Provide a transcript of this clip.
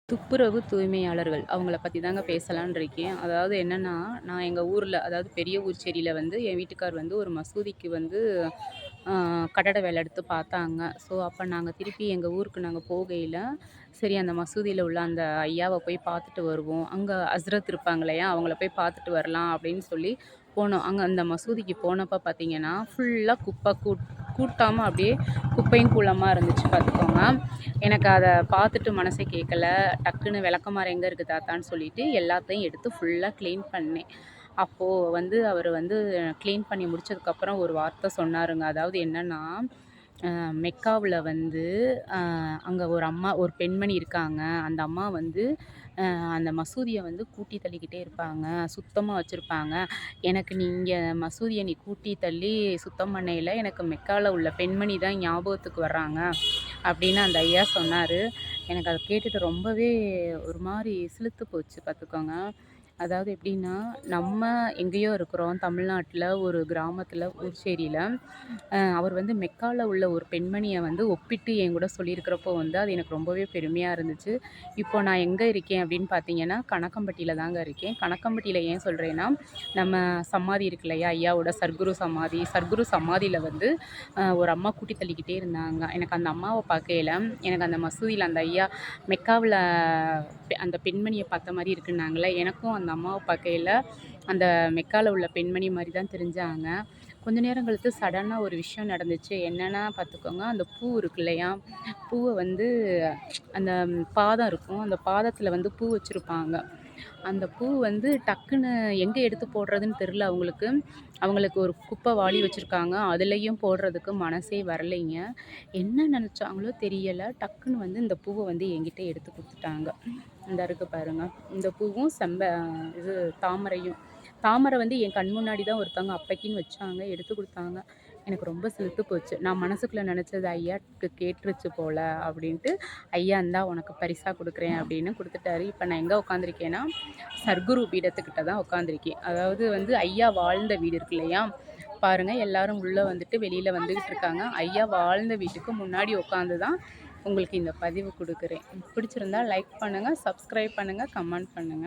துப்புரவு தூய்மையாளர்கள் அவங்கள பத்தி தாங்க பேசலான்னு இருக்கேன். அதாவது என்னன்னா, நான் எங்க ஊர்ல அதாவது பெரிய ஊர்ச்சேரியில வந்து என் வீட்டுக்கார் வந்து ஒரு மசூதிக்கு வந்து அ கட்டட வேலை எடுத்து பார்த்தாங்க. ஸோ, அப்ப நாங்க திருப்பி எங்க ஊருக்கு நாங்க போகையில, சரி அந்த மசூதியில உள்ள அந்த ஐயாவ போய் பார்த்துட்டு வருவோம். அங்க ஹஸ்ரத் இருப்பாங்க இல்லையா? அவங்கள போய் பார்த்துட்டு வரலாம் அப்படின்னு சொல்லி போனோம். அங்க அந்த மசூதிக்கு போனப்ப பார்த்தீங்கன்னா, ஃபுல்லா குப்பை கூட்டாம அப்படியே குப்பையும் கூளமா இருந்துச்சு பார்த்துக்கோங்க. எனக்கு அத பார்த்துட்டு மனசே கேட்கல. டக்குன்னு விளக்கமாறு எங்க இருக்கு தாத்தான்னு சொல்லிட்டு எல்லாத்தையும் எடுத்து ஃபுல்லா கிளீன் பண்ணேன். அப்போ வந்து அவரு வந்து கிளீன் பண்ணி முடிச்சதுக்கப்புறம் ஒரு வார்த்தை சொன்னாருங்க. அதாவது என்னன்னா, மெக்காவுல வந்து அ அங்க ஒரு பெண்மணி இருக்காங்க. அந்த அம்மா வந்து அந்த மசூதிய வந்து கூட்டி தள்ளிக்கிட்டே இருப்பாங்க. சுத்தமா வச்சிருப்பாங்க. எனக்கு நீங்க மசூதிய நீ கூட்டி தள்ளி சுத்தம் பண்ணயில எனக்கு மெக்கால உள்ள பெண்மணி தான் ஞாபகத்துக்கு வர்றாங்க. அப்படின்னு அந்த ஐயா சொன்னாரு. எனக்கு அத கேட்டுட்டு ரொம்பவே ஒரு மாரி சிலுத்து போச்சு பார்த்துக்கோங்க. அதாவது எப்படின்னா, நம்ம எங்கேயோ இருக்கிறோம் தமிழ்நாட்ல ஒரு கிராமத்தில ஊர்ச்சேரியில. அவர் வந்து மெக்கால உள்ள ஒரு பெண்மணிய வந்து ஒப்பிட்டு என்கூட சொல்லியிருக்கிறப்போ வந்து அது எனக்கு ரொம்பவே பெருமையா இருந்துச்சு. இப்போ நான் எங்க இருக்கேன் அப்படின்னு பார்த்தீங்கன்னா, கணக்கம்பட்டியில தாங்க இருக்கேன். கணக்கம்பட்டியில ஏன் சொல்றேன்னா, நம்ம சமாதி இருக்கு இல்லையா? ஐயாவோட சர்க்குரு சமாதி. சர்க்குரு சமாதியில வந்து ஒரு அம்மா கூட்டி தள்ளிக்கிட்டே இருந்தாங்க. எனக்கு அந்த அம்மாவ பார்க்கையில, எனக்கு அந்த மசூதியில அந்த ஐயா மெக்காவுல அந்த பெண்மணிய பார்த்த மாரி இருக்குன்னாங்கல்ல, எனக்கும் அந்த அம்மாவ பார்க்கையில, அந்த மெக்கால உள்ள பெண்மணி மாரி தான் தெரிஞ்சாங்க. கொஞ்ச நேரம் கழித்து சடனா ஒரு விஷயம் நடந்துச்சு. என்னன்னா பார்த்துக்கோங்க, அந்த பூ இருக்கு இல்லையா? பூவ வந்து அந்த பாதம் இருக்கும். அந்த பாதத்தில வந்து பூ வச்சிருப்பாங்க. அந்த பூ வந்து டக்குன்னு எங்க எடுத்து போடுறதுன்னு தெரியல அவங்களுக்கு. அவங்களுக்கு ஒரு குப்பை வாளி வச்சிருக்காங்க. அதுலயும் போடுறதுக்கு மனசே வரலைங்க. என்ன நெனச்சாங்களோ தெரியல. டக்குன்னு வந்து இந்த பூவ வந்து என்கிட்ட எடுத்து குடுத்துட்டாங்க. இந்தா இருக்கு பாருங்க. இந்த பூவும் இது தாமரையும். தாமரை வந்து என் கண் முன்னாடி தான் ஒருத்தவங்க அப்பைக்கின்னு வச்சாங்க. எடுத்து குடுத்தாங்க. எனக்கு ரொம்ப சிலுத்து போச்சு. நான் மனசுக்குள்ள நெனச்சது ஐயாக்கு கேட்டுருச்சு போல அப்டின்ட்டு, ஐயா இந்தா உனக்கு பரிசா குடுக்குறேன் அப்படின்னு குடுத்துட்டாரு. இப்ப நான் எங்க உட்காந்துருக்கேன்னா, சர்க்குரு பீடத்துக்கிட்ட தான் உட்காந்துருக்கேன். அதாவது வந்து ஐயா வாழ்ந்த வீடு இருக்கு இல்லையா? பாருங்க எல்லாரும் உள்ள வந்துட்டு வெளியில வந்துகிட்டு இருக்காங்க. ஐயா வாழ்ந்த வீட்டுக்கு முன்னாடி உட்காந்து தான் உங்களுக்கு இந்த பதிவு குடுக்குறேன். பிடிச்சிருந்தா லைக் பண்ணுங்க, சப்ஸ்கிரைப் பண்ணுங்க, கமெண்ட் பண்ணுங்க.